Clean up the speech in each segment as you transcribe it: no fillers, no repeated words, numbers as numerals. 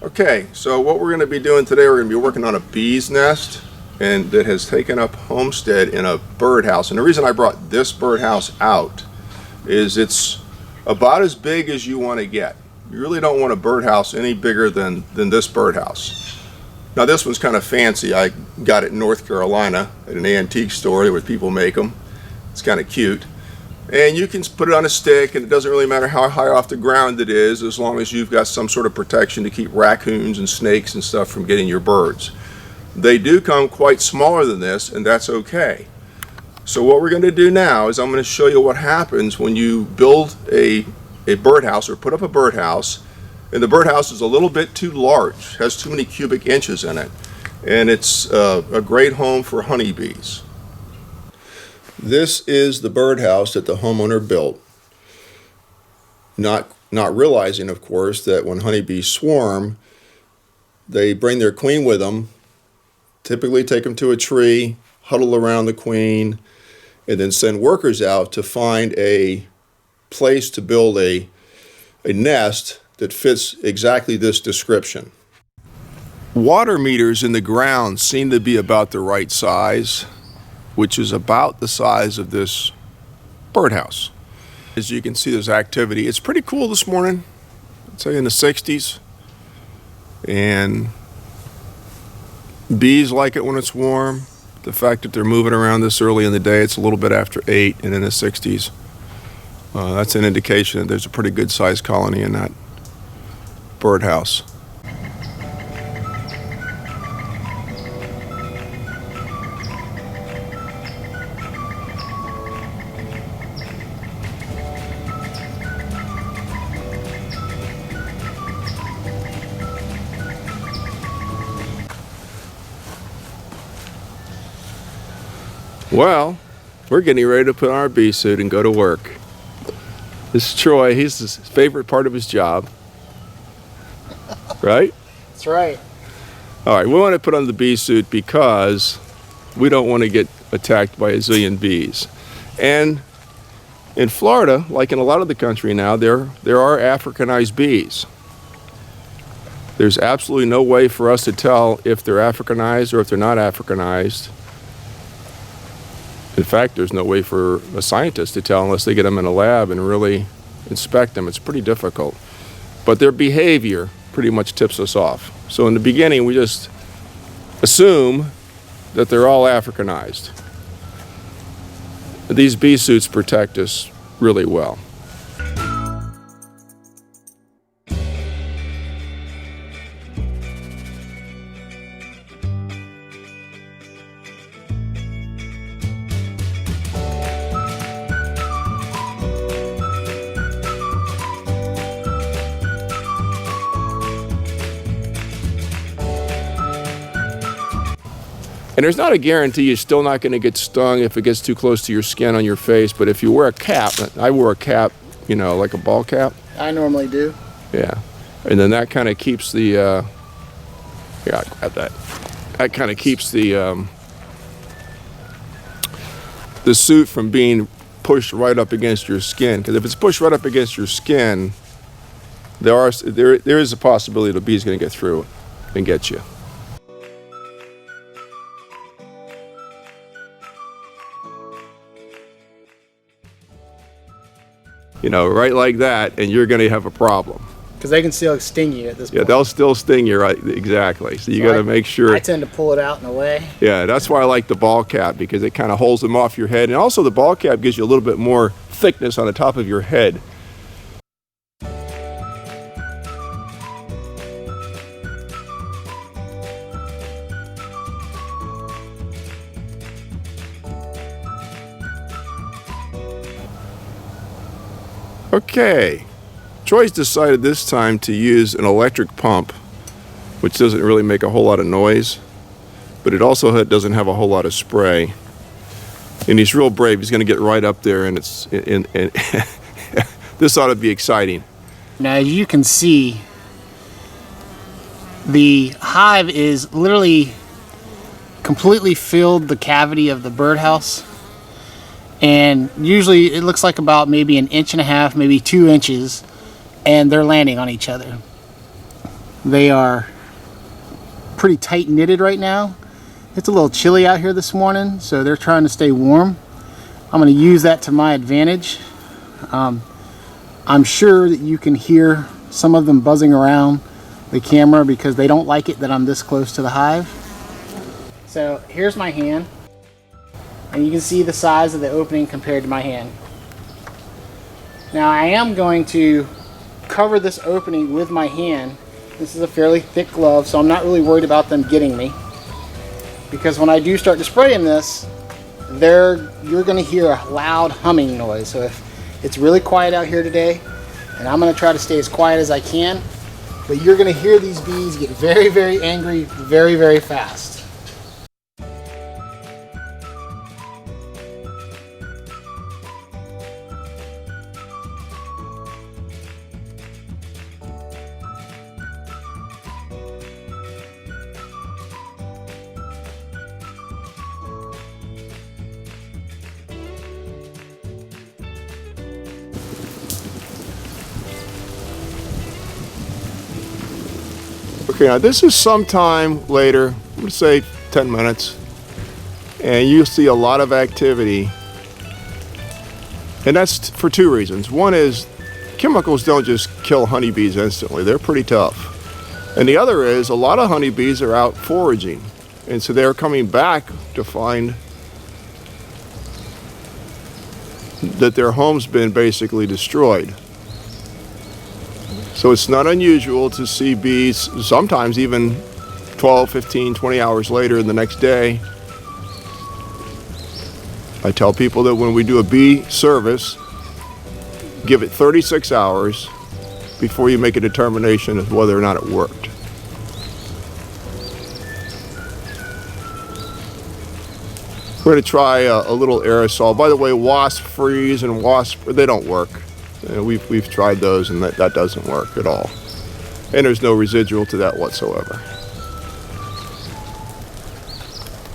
Okay, so what we're going to be doing today, we're going to be working on a bee's nest and that has taken up homestead in a birdhouse. And the reason I brought this birdhouse out is it's about as big as you want to get. You really don't want a birdhouse any bigger than this birdhouse. Now this one's kind of fancy. I got it in North Carolina at an antique store where people make them. It's kind of cute. And you can put it on a stick, and it doesn't really matter how high off the ground it is, as long as you've got some sort of protection to keep raccoons and snakes and stuff from getting your birds. They do come quite smaller than this, and that's okay. So what we're going to do now is I'm going to show you what happens when you build a birdhouse or put up a birdhouse, and the birdhouse is a little bit too large, has too many cubic inches in it, and it's a great home for honeybees. This is the birdhouse that the homeowner built, not realizing, of course, that when honeybees swarm, they bring their queen with them, typically take them to a tree, huddle around the queen, and then send workers out to find a place to build a nest that fits exactly this description. Water meters in the ground seem to be about the right size, which is about the size of this birdhouse. As you can see, there's activity. It's pretty cool this morning, I'd say in the 60s. And bees like it when it's warm. The fact that they're moving around this early in the day, it's a little bit after 8 and in the 60s. That's an indication that there's a pretty good sized colony in that birdhouse. Well, we're getting ready to put on our bee suit and go to work. This is Troy. He's his favorite part of his job. Right? That's right. All right, we want to put on the bee suit because we don't want to get attacked by a zillion bees. And in Florida, like in a lot of the country now, there are Africanized bees. There's absolutely no way for us to tell if they're Africanized or if they're not Africanized. In fact, there's no way for a scientist to tell unless they get them in a lab and really inspect them. It's pretty difficult. But their behavior pretty much tips us off. So in the beginning, we just assume that they're all Africanized. These bee suits protect us really well. And there's not a guarantee you're still not going to get stung if it gets too close to your skin on your face, but if you wear a cap, I wear a cap, you know, like a ball cap. I normally do. Yeah. And then that kind of keeps the, yeah, I'll grab that. That kind of keeps the suit from being pushed right up against your skin. Because if it's pushed right up against your skin, there is a possibility the bee's going to get through it and get you. You know, right like that, and you're going to have a problem. Because they can still sting you at this point. Yeah, they'll still sting you, right? Exactly. So you got to make sure. I tend to pull it out in a way. Yeah, that's why I like the ball cap, because it kind of holds them off your head. And also the ball cap gives you a little bit more thickness on the top of your head. Okay, Troy's decided this time to use an electric pump, which doesn't really make a whole lot of noise, but it also doesn't have a whole lot of spray. And he's real brave. He's going to get right up there, and this ought to be exciting. Now, as you can see, the hive is literally completely filled the cavity of the birdhouse. And usually it looks like about maybe 1.5 inches, maybe 2 inches, and they're landing on each other. They are pretty tight knitted right now. It's a little chilly out here this morning, so they're trying to stay warm. I'm going to use that to my advantage. I'm sure that you can hear some of them buzzing around the camera because they don't like it that I'm this close to the hive. So here's my hand, and you can see the size of the opening compared to my hand. Now I am going to cover this opening with my hand. This is a fairly thick glove, so I'm not really worried about them getting me, because when I do start to spray in this, you're going to hear a loud humming noise. So if it's really quiet out here today, and I'm going to try to stay as quiet as I can, but you're going to hear these bees get very, very angry very, very fast. Okay, now this is sometime later, I'm gonna say 10 minutes, and you'll see a lot of activity. And that's for two reasons. One is chemicals don't just kill honeybees instantly, they're pretty tough. And the other is a lot of honeybees are out foraging, and so they're coming back to find that their home's been basically destroyed. So it's not unusual to see bees, sometimes even 12, 15, 20 hours later in the next day. I tell people that when we do a bee service, give it 36 hours before you make a determination of whether or not it worked. We're going to try a little aerosol. By the way, wasp freeze and wasp, they don't work. We've tried those, and that doesn't work at all. And there's no residual to that whatsoever.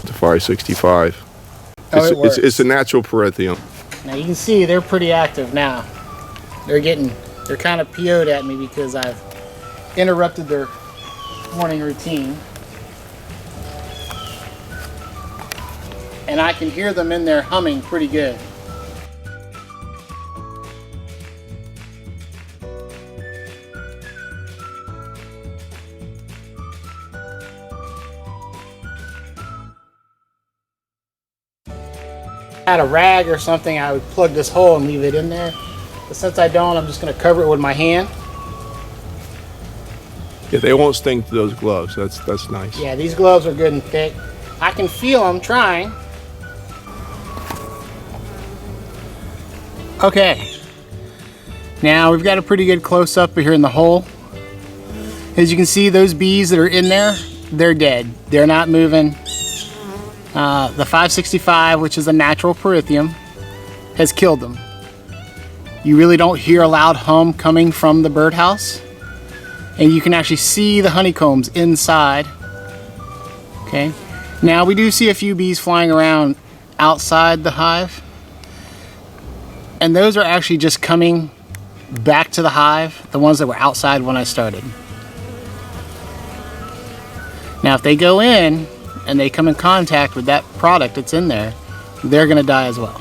Safari 65. It's a natural perithymum. Now you can see they're pretty active now. They're kind of PO'd at me because I've interrupted their morning routine. And I can hear them in there humming pretty good. Had a rag or something, I would plug this hole and leave it in there. But since I don't, I'm just going to cover it with my hand. Yeah, they won't sting through those gloves. That's nice. Yeah, these gloves are good and thick. I can feel them trying. Okay. Now we've got a pretty good close-up here in the hole. As you can see, those bees that are in there, they're dead. They're not moving. The 565, which is a natural perithymum, has killed them. You really don't hear a loud hum coming from the birdhouse, and you can actually see the honeycombs inside. Okay, now we do see a few bees flying around outside the hive, and those are actually just coming back to the hive, the ones that were outside when I started. Now if they go in and they come in contact with that product that's in there, they're going to die as well.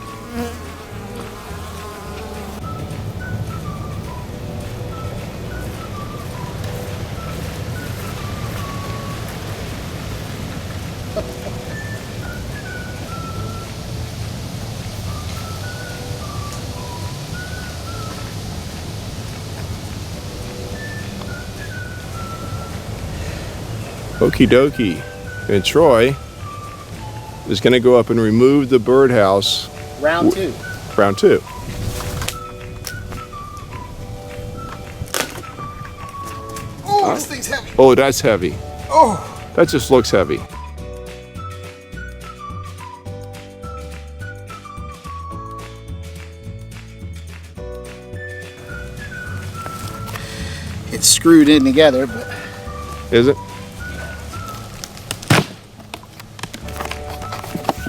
Okie dokie. And Troy is going to go up and remove the birdhouse. Round two. Round two. Oh, this thing's heavy. Oh, that's heavy. Oh. That just looks heavy. It's screwed in together, but... Is it?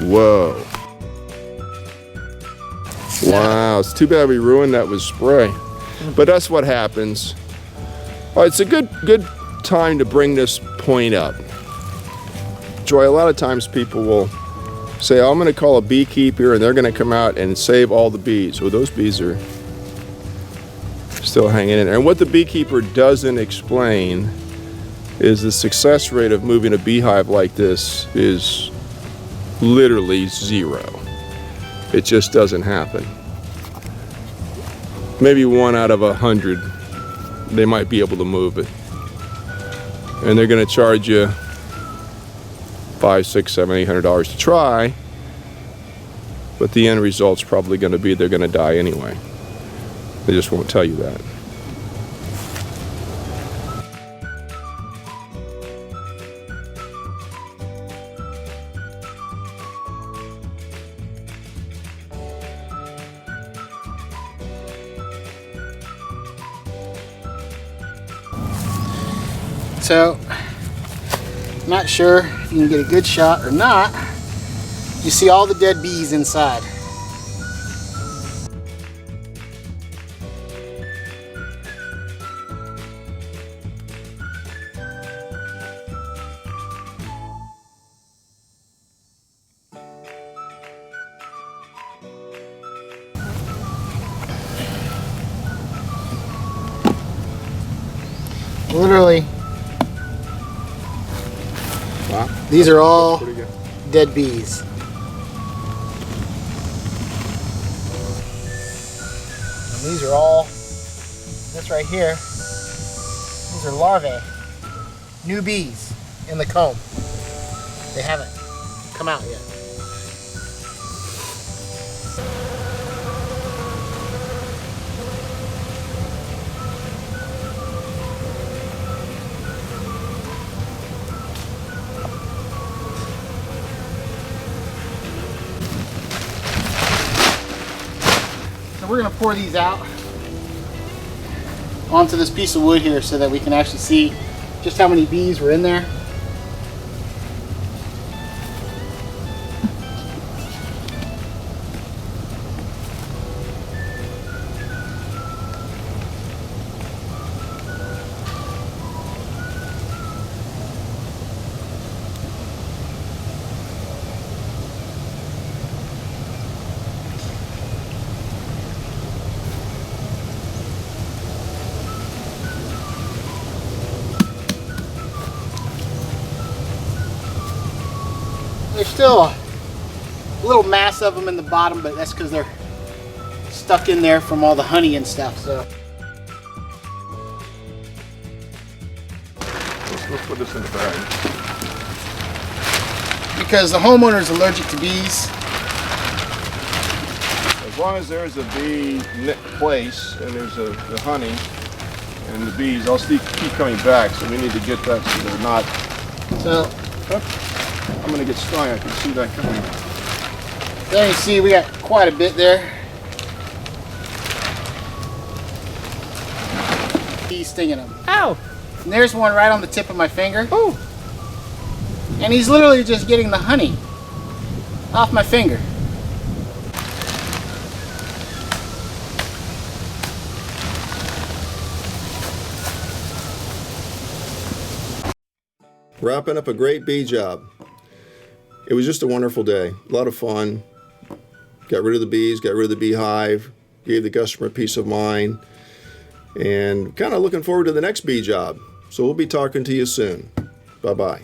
Whoa. Wow, it's too bad we ruined that with spray. But that's what happens. Oh, it's a good time to bring this point up. Joy, a lot of times people will say, oh, I'm going to call a beekeeper and they're going to come out and save all the bees. Well, those bees are still hanging in there. And what the beekeeper doesn't explain is the success rate of moving a beehive like this is literally 0. It just doesn't happen. Maybe 1 out of 100, they might be able to move it. And they're going to charge you $500, $600, $700, $800 to try, but the end result's probably going to be they're going to die anyway. They just won't tell you that. So, not sure if you can get a good shot or not. You see all the dead bees inside. Literally, Wow. these are all Pretty good. dead bees. And these are all, this right here, these are larvae, new bees in the comb. They haven't come out yet. So we're going to pour these out onto this piece of wood here so that we can actually see just how many bees were in there. There's still a little mass of them in the bottom, but that's because they're stuck in there from all the honey and stuff. So Let's put this in the bag. because the homeowner is allergic to bees, As long as there's a bee place and there's the honey and the bees, I'll keep coming back. So we need to get that so they're not. so I'm going to get strong. I can see that coming. there you see we got quite a bit there. He's stinging them. Ow! And there's one right on the tip of my finger. Oh! And he's literally just getting the honey off my finger. Wrapping up a great bee job. It was just a wonderful day. A lot of fun. Got rid of the bees, got rid of the beehive, gave the customer peace of mind, and kind of looking forward to the next bee job. So we'll be talking to you soon. Bye-bye.